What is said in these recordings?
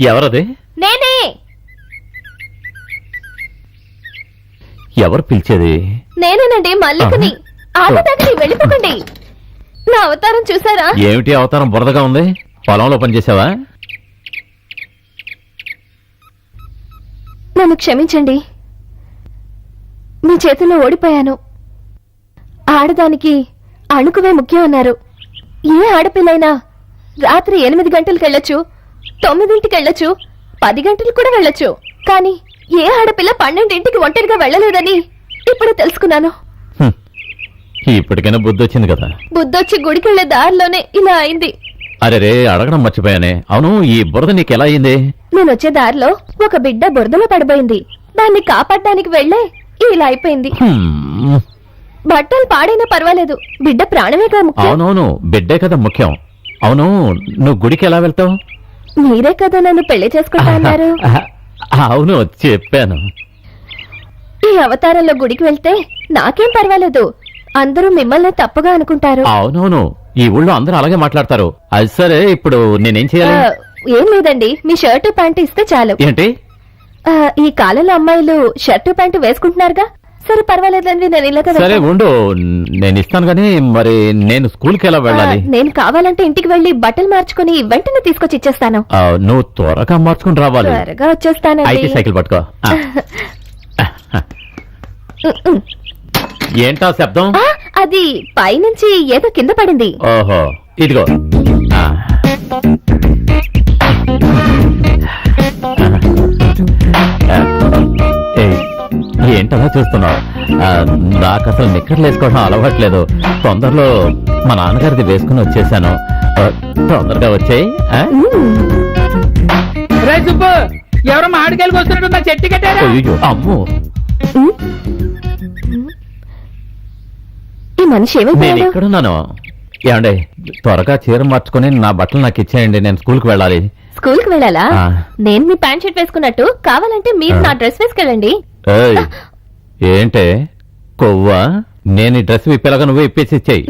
ఎవరది? నేనే. ఎవరు పిలిచేది? నేనేనండి, మల్లికని. ఆటదాకా వెళ్ళిపోకండి. నా అవతారం చూసారా? ఏమిటి అవతారం బురదగా ఉంది? పొలంలో పనిచేసావా? నన్ను క్షమించండి, మీ చేతుల్లో ఓడిపోయాను. ఆడదానికి అణుకువే ముఖ్యం అన్నారు. ఏ ఆడపిల్లైనా రాత్రి 8 గంటలకు వెళ్ళొచ్చు, 9ంటికి వెళ్ళొచ్చు, 10 గంటలకు కూడా వెళ్ళొచ్చు. కానీ ఏ ఆడపిల్ల 12ంటికి ఒంటరిగా వెళ్ళలేదని ఇప్పుడు తెలుసుకున్నాను. ఇప్పటికైనా బుద్ధి వచ్చింది కదా? బుద్ధొచ్చి గుడికి వెళ్లే దారిలోనే ఇలా అయింది. అరే రే, అడగడం మర్చిపోయానే. అవును, ఈ బురద నీకెలా అయింది? నేను వచ్చే దారిలో ఒక బిడ్డ బురదలో పడిపోయింది. దాన్ని కాపాడడానికి వెళ్లే ఇలా అయిపోయింది. బట్టలు పాడైనా పర్వాలేదు, బిడ్డ ప్రాణమేగా ముఖ్యం. అవునవును, బిడ్డే కదా ముఖ్యం. అవును, నువ్వు గుడికి ఎలా వెళ్తావు? మీరే కదా నన్ను పెళ్లి చేసుకుంటా అన్నారు. అవును, చెప్పాను. ఈ అవతారంలో గుడికి వెళ్తే నాకేం పర్వాలేదు, అందరూ మిమ్మల్ని తప్పుగా అనుకుంటారు. అవునవును, ఈ ఊళ్ళో అందరూ అలాగే మాట్లాడతారు. అది సరే, ఇప్పుడు నేనేం చేయాలి? ఏం లేదండి, మీ షర్టు ప్యాంటు ఇస్తే చాలు. ఏంటి? ఈ కాలంలో అమ్మాయిలు షర్టు ప్యాంటు వేసుకుంటున్నారుగా. సరే పర్వాలేదండి, నేను ఇలాగ సరే ఉండు, నేను ఇస్తాను గానీ మరి నేను స్కూల్కి ఎలా వెళ్ళాలి? నేను కావాలంటే ఇంటికి వెళ్లి బట్టలు మార్చుకుని వెంటనే తీసుకొచ్చి ఇచ్చేస్తాను. నువ్వు త్వరగా మార్చుకుని రావాలి. త్వరగా వచ్చేస్తాను. అయితే సైకిల్ పట్టుకో. ఏంటా శబ్దం? అది పైనుంచి ఏదో కింద పడింది. ఓహో, ఇదిగో. ఏంటలా చూస్తున్నావు? నాకు అసలు నిక్కర్లు వేసుకోవడం అలవాట్లేదు. తొందరలో మా నాన్నగారిది వేసుకుని వచ్చేసాను. తొందరగా వచ్చాయి. ఎవరో మామిడికాయలకు వస్తున్నట్టు నా చెట్టు కట్టారా? అమ్మో, ఈ మనిషి నేను ఏమైపోయాడు? ఎక్కడున్నాను? ఏమండి, త్వరగా చీర మార్చుకుని నా బట్టలు నాకు ఇచ్చేయండి, నేను స్కూల్కి వెళ్ళాలి. స్కూల్ కి వెళ్ళాలా? ఆ. నేను మీ ప్యాంట్ షర్ట్ వేసుకున్నట్టు కావాలంటే మీరు నా డ్రెస్ వేసుకెళ్ళండి. ఏయ్, ఏంటే కొవ్వా? నేను ఈ డ్రెస్ విప్పేలాగా నువ్వే ఇప్పేసి ఇచ్చేయి.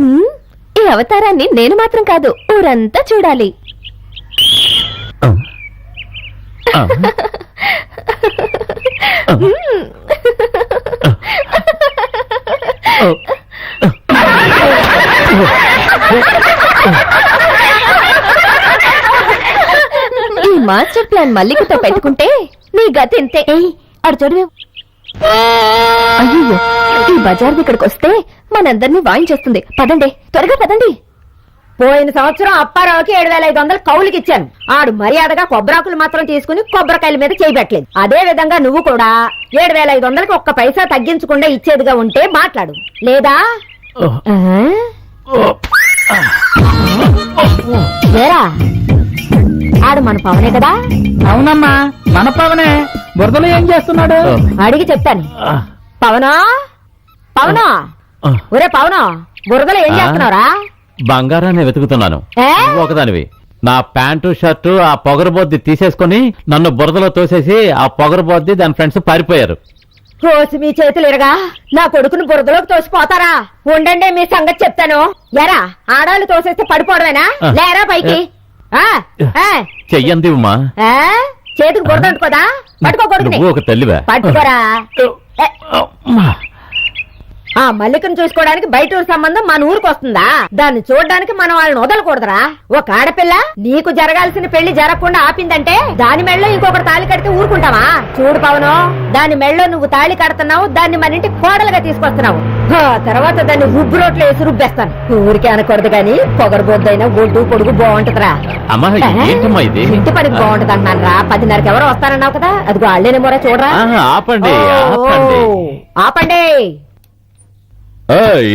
ఈ అవతారాన్ని నేను మాత్రం కాదు, ఊరంతా చూడాలి. ఈ మాస్టర్ ప్లాన్ మల్లికతో పెట్టుకుంటే నీ గతి ఇంతే. అడు చూడవే. అయ్యో, ఈ బజార్ ఇక్కడికి వస్తే మనందరినీ వాయించేస్తుంది. పదండి, త్వరగా పదండి. పోయిన సంవత్సరం అప్పారావుకి 7,500 కౌలుకి ఇచ్చాను. ఆడు మర్యాదగా కొబ్బరాకులు మాత్రం తీసుకుని కొబ్బరికాయల మీద చేయబెట్టలేదు. అదే విధంగా నువ్వు కూడా 7,500కి ఒక్క పైసా తగ్గించకుండా ఇచ్చేదిగా ఉంటే మాట్లాడు, లేదా వేరా ఆడు మన పవనే కదా? అవునమ్మా, మన పవనే. బురదలో ఏం చేస్తున్నాడు? అడిగి చెప్తాను. పవనా, పవనా, ఒరే పవనా, బురదలో ఏం చేస్తున్నావురా? బంగారాన్ని వెతుకుతున్నాను. ఏ? ఒకదానివి నా ప్యాంటు షర్టు ఆ పొగరబోద్ది తీసేసుకుని నన్ను బురదలో తోసేసి ఆ పొగరబోద్ది దాని ఫ్రెండ్స్ పారిపోయారు. కోసి మీ చేతులు ఇరగా నా కొడుకును బురదలోకి తోసిపోతారా? ఉండండి, మీ సంగతి చెప్తాను. ఎరా, ఆడాళ్ళు తోసేస్తే పడిపోవడమేనా? లేరా పైకి. చెయ్యంది ఉమా. చేతికి బురద అంటుకోదా? పట్టుకో కొడుకుని. నువ్వు ఒక తల్లివా? పట్టుకోరా. ఆ మల్లికను చూసుకోవడానికి బయట ఊరు సంబంధం మన ఊరికి వస్తుందా? దాన్ని చూడడానికి మనం వాళ్ళని వదలకూడదురా. ఒక ఆడపిల్ల నీకు జరగాల్సిన పెళ్లి జరగకుండా ఆపిందంటే దాని మెళ్ళో ఇంకొకటి తాళి కడితే ఊరుకుంటావా? చూడు పవను, దాని మెళ్ళో నువ్వు తాళి కడుతున్నావు, దాన్ని మన ఇంటికి కోడలుగా తీసుకొస్తున్నావు. తర్వాత దాన్ని రుబ్బు రోట్లో వేసి రుబ్బేస్తాను. ఊరికే అనకూడదు గాని పొగరబోద్దైనా ఒడ్డు పొడుగు బాగుంటదిరా. ఇంటి పనికి బాగుంటది అన్నాను రా. 10:30కి ఎవరో వస్తారన్నావు కదా, అది వాళ్ళేనేమోరా. చూడరా. ఆపండి. ఆపండి.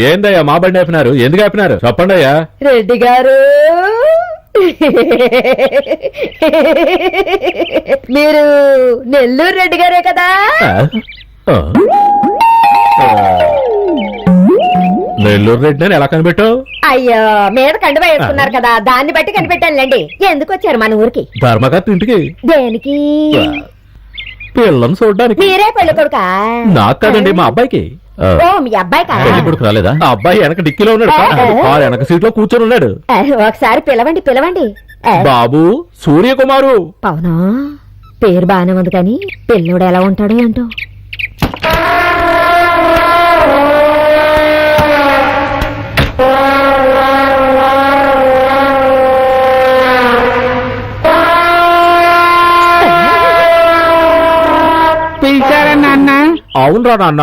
ఏందయ్యా మా బండి ఆపినారు? ఎందుకు ఆపినారు చెప్పండి అయ్యా. రెడ్డి గారు, మీరు నెల్లూరు రెడ్డి గారే కదా? నెల్లూరు రెడ్డి ఎలా కనిపెట్టావు? అయ్యో, మీద కండువా వేసుకున్నారు కదా, దాన్ని బట్టి కనిపెట్టానులేండి. ఎందుకు వచ్చారు మన ఊరికి? ధర్మకర్త ఇంటికి. దేనికి? పిల్లని చూడడానికి. మీరే పెళ్లి కొడుకా? నాకు కాదండి, మా అబ్బాయికి. ఓ, మీ అబ్బాయి కదా? పెళ్లి కొడుకు రాలేదా? ఆ అబ్బాయి వెనక డిక్కీలో ఉన్నాడు, కారు వెనక సీట్ లో కూర్చొని ఉన్నాడు. ఒకసారి పిలవండి, పిలవండి. బాబు సూర్యకుమారు. పవనా పేరు బాగానే ఉంది కానీ పిల్లోడు ఎలా ఉంటాడో ఏంటో. పిలిచారా నాన్న? అవునరా నాన్న,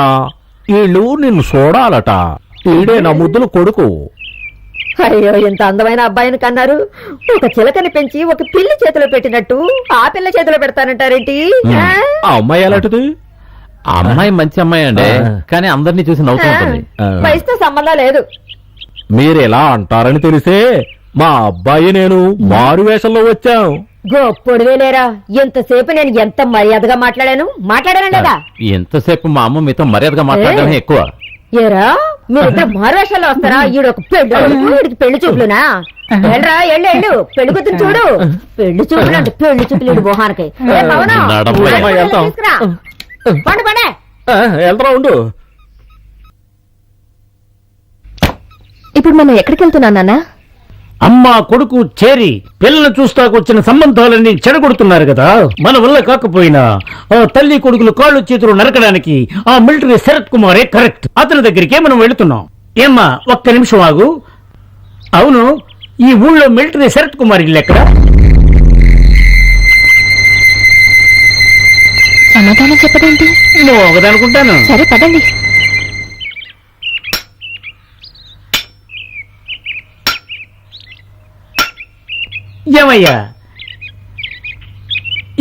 వీళ్ళు నిన్ను చూడాలట. ఈడే నా ముద్దులు కొడుకు. అయ్యో ఇంత అందమైన అబ్బాయిని కన్నారు. ఒక చిలకని పెంచి ఒక పిల్లి చేతిలో పెట్టినట్టు ఆ పిల్ల చేతిలో పెడతానంటారేంటి? ఆ? ఆ అమ్మాయి ఎలాంటిది? ఆ అమ్మాయి మంచి అమ్మాయి అండి, కానీ అందరినీ చూసి నవ్వుతూ ఉంటుంది. వయసుతో సంబంధం లేదు. మీరు ఎలా అంటారని తెలిసే మా అబ్బాయి నేను మారు వేషంలో వచ్చాం. గొప్పొడివే లేరా, ఎంతసేపు నేను ఎంత మర్యాదగా మాట్లాడాను లేదా? ఎంతసేపు మా అమ్మ మీతో మర్యాదగా మాట్లాడడమే ఎక్కువ. ఏరా మీరిద్దరు మారువేషాల్లో వస్తారా? ఈడొక వీడికి పెళ్లి చూపులునా? వెళ్ళరా ఎళ్ళు పెళ్లి కూతురు చూడు. పెళ్లి చూపులు అంటే పెళ్లి చూపులు ఈడు మొహానికి. ఏ పవనా? నడవయ్య. పండు వెళ్తాం. తీసుకురా. పండే వెళ్తారా ఉండు. ఇప్పుడు మనం ఎక్కడికి వెళ్తున్నాం నాన్న? అమ్మ కొడుకు చేరి పిల్లలు చూస్తాకొచ్చిన సంబంధాలన్నీ చెడగొడుతున్నారు కదా. మన వల్ల కాకపోయినా ఆ తల్లి కొడుకులు కాళ్ళు చేతులు నరకడానికి ఆ మిలిటరీ శరత్ కుమారే కరెక్ట్. అతని దగ్గరికే మనం వెళుతున్నాం. ఏమ్మా ఒక్క నిమిషం ఆగు. అవును, ఈ ఊళ్ళో మిలిటరీ శరత్ కుమార్ ఇల్లు ఎక్కడ? సమాధానం చెప్పదేంటి? నువ్వు ఒకదనుకుంటాను. సరే పదండి. ఏమయ్యా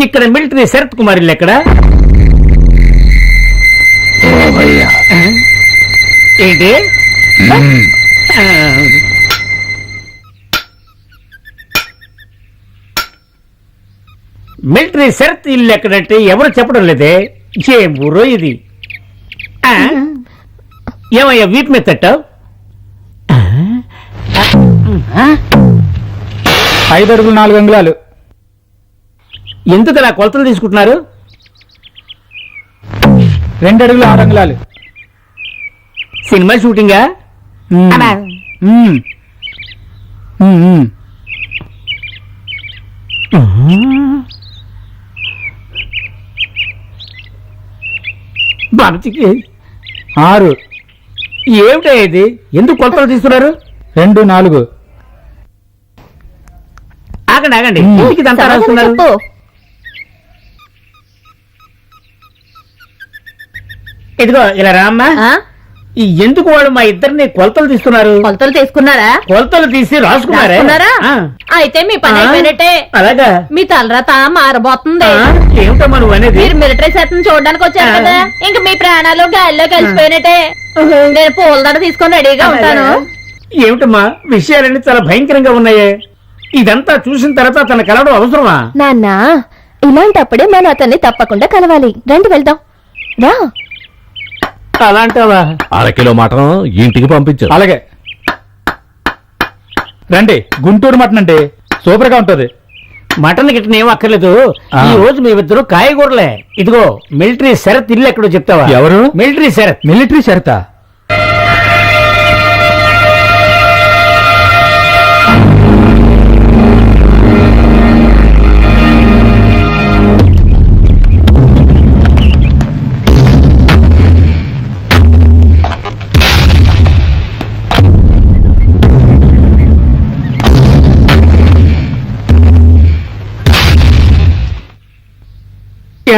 ఇక్కడ మిలిటరీ శరత్ కుమార్ ఇల్లు ఎక్కడ? ఏంటి? మిలిటరీ శరత్ ఇల్లు ఎక్కడంటే ఎవరు చెప్పడం లేదే. ఏం ఊరో ఇది? ఆ? ఏమయ్యా వీపు మీద తట్టావు? 5 అడుగులు 4 అంగుళాలు. ఎందుకు నా కొలతలు తీసుకుంటున్నారు? 2 అడుగులు 6 అంగుళాలు. సినిమా షూటింగా? ఉమ్. ఉమ్. ఉమ్. బాబుకి 6 ఏమిటా ఇది? ఎందుకు కొలతలు తీస్తున్నారు? 2 4. ఆగండి ఆగండి, ఇంటికి దంతా సమాధానం రాస్తున్నారు. చెప్పు. ఇదిగో ఇలా రామ్మా. ఆ? ఈ ఎందుకు వాళ్ళు మా ఇద్దరిని కొలతలు తీస్తున్నారు? కొలతలు తీసుకున్నారా? కొలతలు తీసి రాసుకున్నారే. రాసుకున్నారా? ఆ. అయితే మీ పని ఆ. అయిపోయినట్టే. అలాగా? మీ తలరాత మారబోతుంది. ఆ? ఏమిటమ్మా నువ్వు అనేది? మీరు మిలిటరీ శాతం చూడడానికి వచ్చారు ఆ. కదా, ఇంక మీ ప్రాణాలు గాల్లో కలిసిపోయినట్టే. నేను పూలదండ తీసుకొని రెడీగా ఉంటాను. ఏమిటమ్మా విషయాలన్నీ చాలా భయంకరంగా ఉన్నాయే. ఇదంతా చూసిన తర్వాత తన కలవడం అవసరమా? నాన్న ఇలాంటప్పుడే మనం అతన్ని తప్పకుండా కలవాలి. రండి వెళ్దాం. రా. అలాంటివా? 1/2 కిలో మటన్ ఇంటికి పంపించు. అలాగే రండి. గుంటూరు మటన్ అంటే సూపర్ గా ఉంటది. మటన్ గిట్టన ఏం అక్కర్లేదు. ఆ. ఈ రోజు మేమిద్దరు కాయగూరలే. ఇదిగో మిలిటరీ శరత్ ఇల్లు ఎక్కడో చెప్తావా? ఎవరు? మిలిటరీ శరత్. మిలిటరీ షరతా?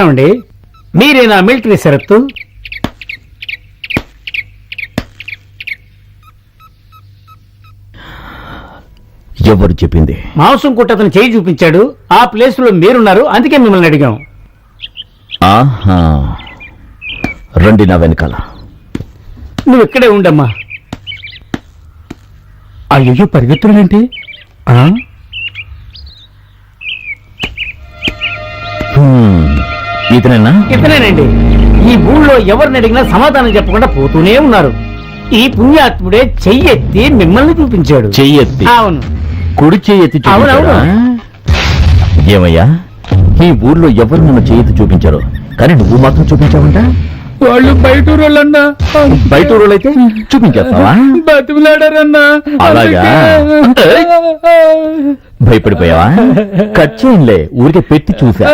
ఏమండి మీరేనా మిలిటరీ షరత్తు? ఎవరు చెప్పింది? మాంసం కుట్టతను చేయి చూపించాడు. ఆ ప్లేస్ లో మీరున్నారు, అందుకే మిమ్మల్ని అడిగాం. ఆహా, రండి నా వెనకాల. నువ్వు ఇక్కడే ఉండమ్మా. అయ్యో పరిగెత్తులేంటి? ఇతనేనా? ఇతనేనండి. ఈ ఊళ్ళో ఎవరిని అడిగినా సమాధానం చెప్పకుండా పోతూనే ఉన్నారు. ఈ పుణ్యాత్ముడే చెయ్యెత్తి మిమ్మల్ని చూపించాడు. చెయ్యెత్తి? అవును. కుడి చెయ్యెత్తి చూపించాడా? ఏమయ్యా, ఈ ఊర్లో ఎవరు నన్ను చెయ్యెత్తి చూపించారు, కానీ నువ్వు మాత్రం చూపించావంట? వాళ్ళు బయట ఊరోళ్ళన్నా. బయట ఊరోళ్ళైతే చూపించేస్తావా? బతిమిలాడారన్నా. అలాగా? భయపడిపోయావా? కట్ చేయంలే, ఊరికే పెట్టి చూసా.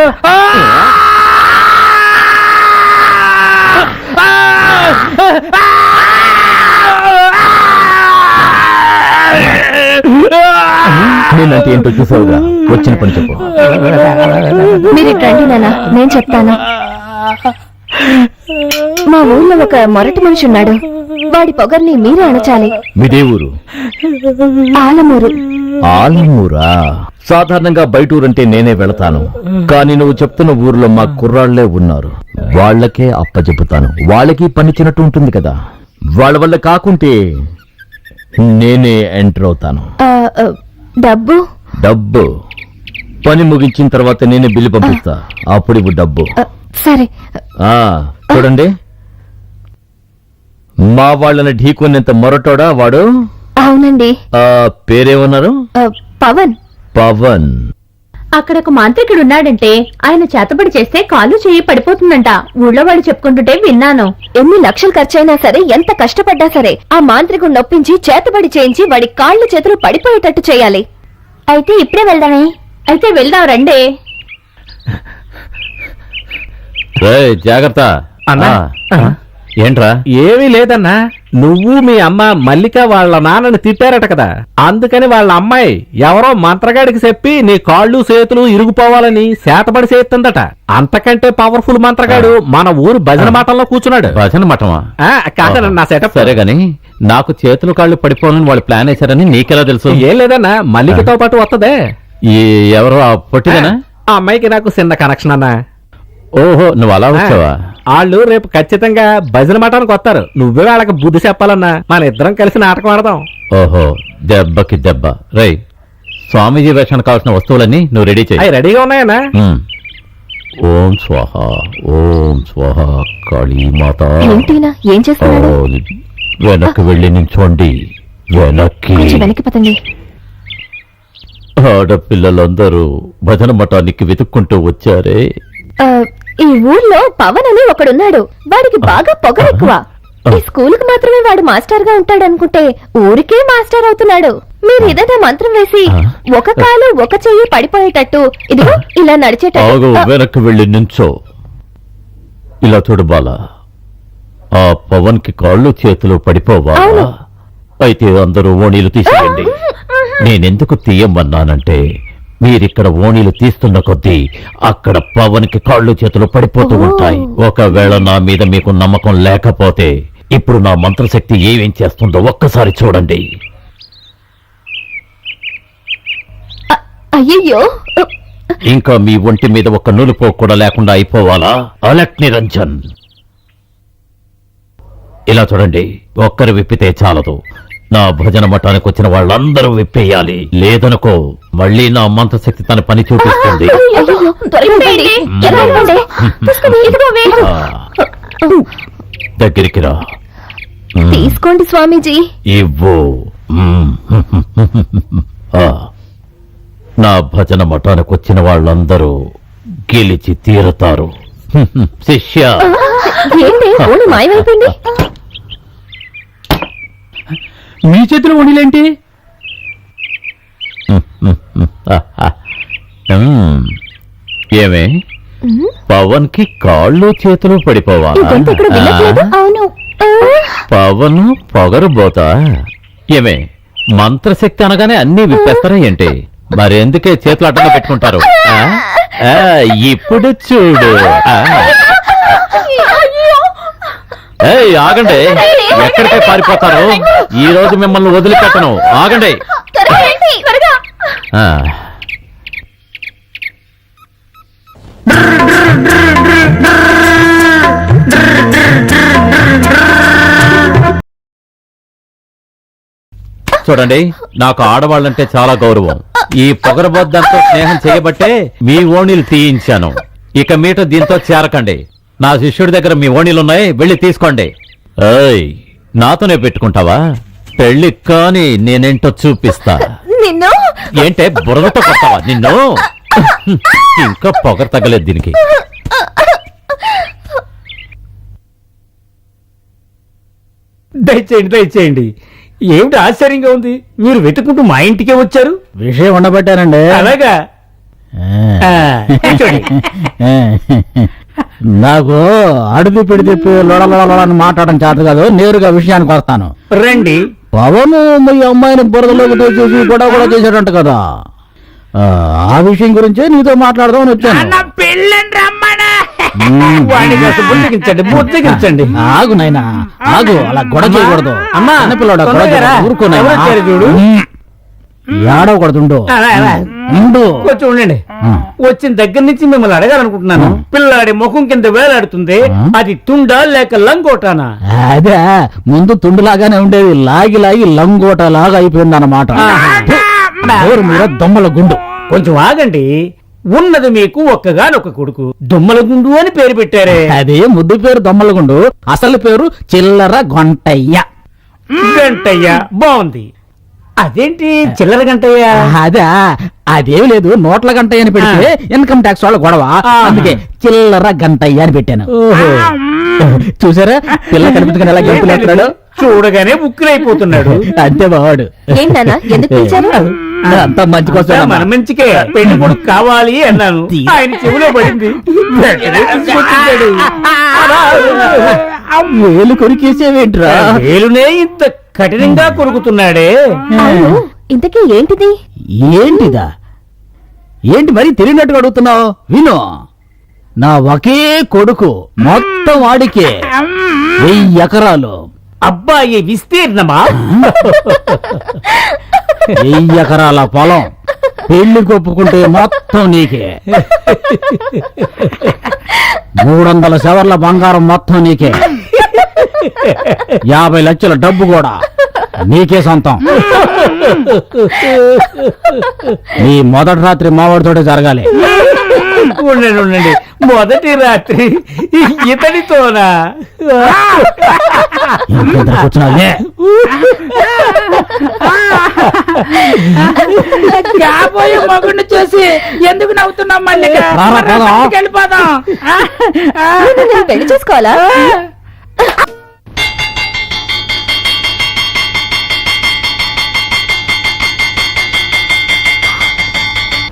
నేనంటే ఏంటో చూసావుగా, వచ్చిన పని చెప్పు. మీరు ఇట్రండి నాన్న, నేను చెప్తాను. మా ఊళ్ళో ఒక మొరటి మనిషి ఉన్నాడు. వాడి పొగర్ని మీరే అణచాలి. మీదే ఊరు? ఆలమూరు. ఆలమూరా? సాధారణంగా బయట ఊరంటే నేనే వెళతాను, కానీ నువ్వు చెప్తున్న ఊర్లో మా కుర్రాళ్లే ఉన్నారు. వాళ్లకే అప్పచెపుతాను. వాళ్ళకి పనిచ్చినట్టు ఉంటుంది కదా. వాళ్ళ వల్ల కాకుంటే నేనే ఎంటర్ అవుతాను. డబ్బు? డబ్బు పని ముగించిన తర్వాత నేనే బిల్లు పంపిస్తా, అప్పుడు ఇవ్వు డబ్బు. సరే. చూడండి, మా వాళ్ళని ఢీకొన్నంత మొరటోడా వాడు? అవునండి. పేరేమన్నారు? పవన్. పవన్. అక్కడ ఒక మాంత్రికుడు ఉన్నాడంటే ఆయన చేతబడి చేస్తే కాలు చేయి పడిపోతుందంట. ఊళ్ళో వాళ్ళు చెప్పుకుంటుంటే విన్నాను. ఎన్ని లక్షలు ఖర్చైనా సరే, ఎంత కష్టపడ్డా సరే, ఆ మాంత్రికుడు నొప్పించి చేతబడి చేయించి వాడి కాళ్ళు చేతులు పడిపోయేటట్టు చేయాలి. అయితే ఇప్పుడే వెళ్దామే. అయితే వెళ్దాం రండి. జాగ్రత్త అన్నా. ఏంట్రా? ఏమీ లేదన్నా, నువ్వు మీ అమ్మ మల్లిక వాళ్ళ నాన్నని తిట్టారట కదా, అందుకని వాళ్ళ అమ్మాయి ఎవరో మంత్రగాడికి చెప్పి నీ కాళ్ళు చేతులు ఇరుగుపోవాలని శాతపడి చేస్తుందట. అంతకంటే పవర్ఫుల్ మంత్రగాడు మన ఊరు భజన మఠంలో కూర్చున్నాడు. భజన మఠమా? కాదన్న నా సెటప్. సరే గాని, నాకు చేతులు కాళ్ళు పడిపోవాలని వాళ్ళు ప్లాన్ వేశారని నీకెలా తెలుసు? ఏం లేదన్నా, మల్లికతో పాటు వస్తదే. ఎవరో పొట్టిదేనా? ఆ అమ్మాయికి నాకు చిన్న కనెక్షన్ అన్నా. ఓహో, నువ్వు అలా వచ్చావా? వాళ్ళు రేపు ఖచ్చితంగా భజన మఠానికి వస్తారు. నువ్వే వాళ్ళకి బుద్ధి చెప్పాలన్నా. మన ఇద్దరం కలిసి నాటకం ఆడదాం. ఓహో, దెబ్బకి దెబ్బ. రై, స్వామీజీ వేషానికి కావాల్సిన వస్తువులన్నీ నువ్వు రెడీ చేయి. అవి రెడీగా ఉన్నాయన్నా. ఓం స్వాహ, ఓం స్వాహ, కాళీమాత. ఏంటినా ఏం చేస్తున్నాడు? వెనక్కి వెళ్ళి నిల్చోండి. కొంచెం వెనక్కి పదండి. ఆడపిల్లలందరూ భజన మఠానికి వెతుక్కుంటూ వచ్చారే. ఈ ఊర్లో పవన్ అని ఒకడున్నాడు. వాడికి బాగా పొగరెక్కువ. ఈ స్కూల్ కి మాత్రమే వాడు మాస్టర్ గా ఉంటాడు అనుకుంటే ఊరికే మాస్టర్ అవుతున్నాడు. మీరు ఏదైనా మంత్రం వేసి ఒక కాలు ఒక చెయ్యి పడిపోయేటట్టు ఇదిగో ఇలా నడిచేటట్టు. వెనక్కి వెళ్ళి నించో. ఇలా చూడు బాల, ఆ పవన్ కి కాళ్ళు చేతులు పడిపోవా? అయితే అందరూ ఓణీలు తీసేయండి. నేనెందుకు తీయమన్నానంటే, మీరిక్కడ ఓణీలు తీస్తున్న కొద్దీ అక్కడ పవన్ కి కాళ్ళు చేతులు పడిపోతూ ఉంటాయి. ఒకవేళ నా మీద మీకు నమ్మకం లేకపోతే ఇప్పుడు నా మంత్రశక్తి ఏమేం చేస్తుందో ఒక్కసారి చూడండి. అయ్యయ్యో, ఇంకా మీ ఒంటి మీద ఒక నులుపో కూడా లేకుండా అయిపోవాలా? అలక్ నిరంజన్, ఇలా చూడండి, ఒక్కరు విప్పితే చాలదు. నా భజన మఠానికి వచ్చిన వాళ్ళందరూ విప్పేయాలి. లేదనుకో మళ్ళీ నా మంత్రశక్తి తన పని చూపిస్తుంది. దగ్గరికి రా. తీసుకోండి స్వామీజీ. ఇవ్వు. నా భజన మఠానికి వచ్చిన వాళ్ళందరూ గెలిచి తీరుతారు. శిష్య, ఏంటి ఓణి మాయమైపోయింది? మీ చేతిలో ఓణీలేంటి? ఏమే, పవన్ కి కాళ్ళు చేతులు పడిపోవాలా? అవును. పవన్ పొగరుబోతా? ఏమే, మంత్రశక్తి అనగానే అన్ని విప్పేస్తారా ఏంటి? మరెందుకే చేతులు అడ్డంగా పెట్టుకుంటారు? ఇప్పుడు చూడు. ఆగండి, ఎక్కడికే పారిపోతారు? ఈ రోజు మిమ్మల్ని వదిలిపెట్టను. ఆగండి. చూడండి, నాకు ఆడవాళ్ళంటే చాలా గౌరవం. ఈ పొగరబోద్దంతో స్నేహం చేయబట్టే మీ ఓణీలు తీయించాను. ఇక మీట దీంతో చేరకండి. నా శిష్యుడి దగ్గర మీ ఓణీలున్నాయి, వెళ్ళి తీసుకోండి. నాతోనే పెట్టుకుంటావా? పెళ్లి కాని నేనేంటో చూపిస్తా. నిన్ను ఏంటే బురదతో కొడతావా నిన్ను? ఇంకా పొగరు తగ్గలేదు దీనికి. దయచేయండి, దయచేయండి. ఏమిటి ఆశ్చర్యంగా ఉంది, మీరు వెతుకుంటూ మా ఇంటికే వచ్చారు? విషయం ఉండబట్టానండి. అలాగా ఆ, కూర్చోండి. నాకు అడిపి పిడిపి లొడలొడని మాట్లాడడం చేత కాదు, నేరుగా విషయానికి వస్తాను. రండి. పవన్ మీ అమ్మాయిని బురదలోకి తోచేసి గొడవ కూడా చేశాడంట కదా, ఆ విషయం గురించే నీతో మాట్లాడదామని వచ్చాను. వాడిని కాస్త బుజ్జగించండి. ఆగు నాయనా ఆగు, అలా గొడవ చేయకూడదు. అమ్మా, చిన్నపిల్లడా గొడవ తొందరగా రా. చేయకూడదు. ఊరుకో నాయనా. ఎవరు వచ్చారు చూడు. ఏడవకూడదు. అలా, అలా. కొంచెం ఉండండి. వచ్చిన దగ్గర నుంచి మిమ్మల్ని అడగాలనుకుంటున్నాను. పిల్లాడి ముఖం కింద వేలాడుతుంది, అది తుండా లేక లంగోటానా? అదే ముందు తుండులాగానే ఉండేది, లాగి లాగి లంగోట లాగా అయిపోయింది అన్నమాట. మీద దొమ్మల గుండు. కొంచెం ఆగండి. ఉన్నది మీకు ఒక్కగానొక్క కొడుకు, దొమ్మల గుండు అని పేరు పెట్టారే. అదే ముద్దు పేరు దొమ్మల గుండు, అసలు పేరు చిల్లర గొంటయ్య. గంటయ్య బాగుంది. అదేంటి చిల్లర గంటయ్య? అదా అదేం లేదు, నోట్ల గంటయ్య అని పెడితే ఇన్కమ్ ట్యాక్స్ వాళ్ళ గొడవ, అందుకే చిల్లర గంటయ్య అని పెట్టాను. చూసారా పిల్ల కనిపించుకుని ఎలా గెలుపులేస్తున్నాడు, చూడగానే బుక్కులైపోతున్నాడు. అంతే బావాడు. ఏంటన్నా ఎందుకు పిలిచారు? అంతా మంచి కోసం మన మంచికే పెళ్లి కొడుకు కావాలి అన్నాను, ఆయన చెవిలో పడింది. వెంటనే తీసుకొచ్చేసాడు. వేలు కొరికేసేవేంట్రా? వేలునే ఇంత కఠినంగా కొరుకుతున్నాడే. అవును, ఇంతకీ ఏంటిది? ఏంటిదా? ఏంటి మరి తెలియనట్టుగా అడుగుతున్నావు? విను, నా ఒకే కొడుకు, మొత్తం వాడికే 1000 ఎకరాలు. అబ్బాయి విస్తీర్ణమా? 1000 ఎకరాల పొలం, పెళ్లి కొప్పుకుంటే మొత్తం నీకే. 300 శవర్ల బంగారం మొత్తం నీకే. 50 లక్షల డబ్బు కూడా నీకే సొంతం. నీ మొదటి రాత్రి మావాడితోటే జరగాలి. ఉండండి ఉండండి, మొదటి రాత్రి ఇతడితోనా? ఇంకెంత కూర్చున్నావే? కాబోయే మగుడిని చూసి ఎందుకు నవ్వుతున్నాం? మళ్ళీ రారా, పోదాం. వెళ్ళిపోదాం. నేను పెళ్లి చేసుకోవాలా?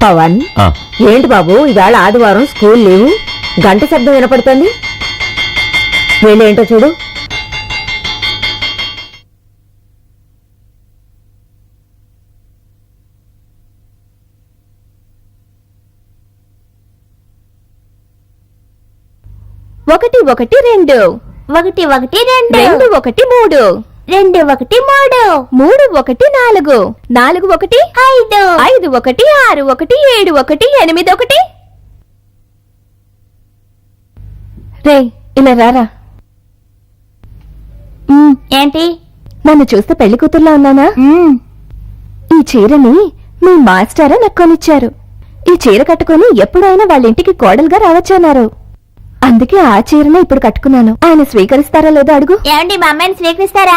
పవన్, ఆ, ఏంటి బాబు ఇవాళ ఆదివారం, స్కూల్ లీవు, గంట శబ్దం వినపడుతుంది. వీళ్ళేంటో చూడు. ఒకటి ఒకటి రెండు, ఒకటి ఒకటి రెండు, రెండు ఒకటి మూడు, రెండు ఒకటి మూడు, మూడు ఒకటి నాలుగు, నాలుగు ఒకటి ఐదు, ఐదు ఒకటి ఆరు ఒకటి ఏడు ఒకటి ఎనిమిది ఒకటి. రే ఇలా రారా. ఏంటి? నన్ను చూస్తే పెళ్లి కూతుర్లా ఉన్నానా? ఈ చీరని మీ మాస్టారా నాకు కొనిచ్చారు. ఈ చీర కట్టుకుని ఎప్పుడైనా వాళ్ళ ఇంటికి కోడలుగా రావచ్చన్నారు. అందుకే ఆ చీరనే ఇప్పుడు కట్టుకున్నాను. ఆయన స్వీకరిస్తారా లేదో అడుగు. ఏమండి మా అమ్మాయిని స్వీకరిస్తారా?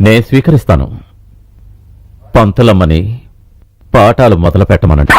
నేను స్వీకరిస్తాను. పంతులమ్మని పాఠాలు మొదలు పెట్టమనండి.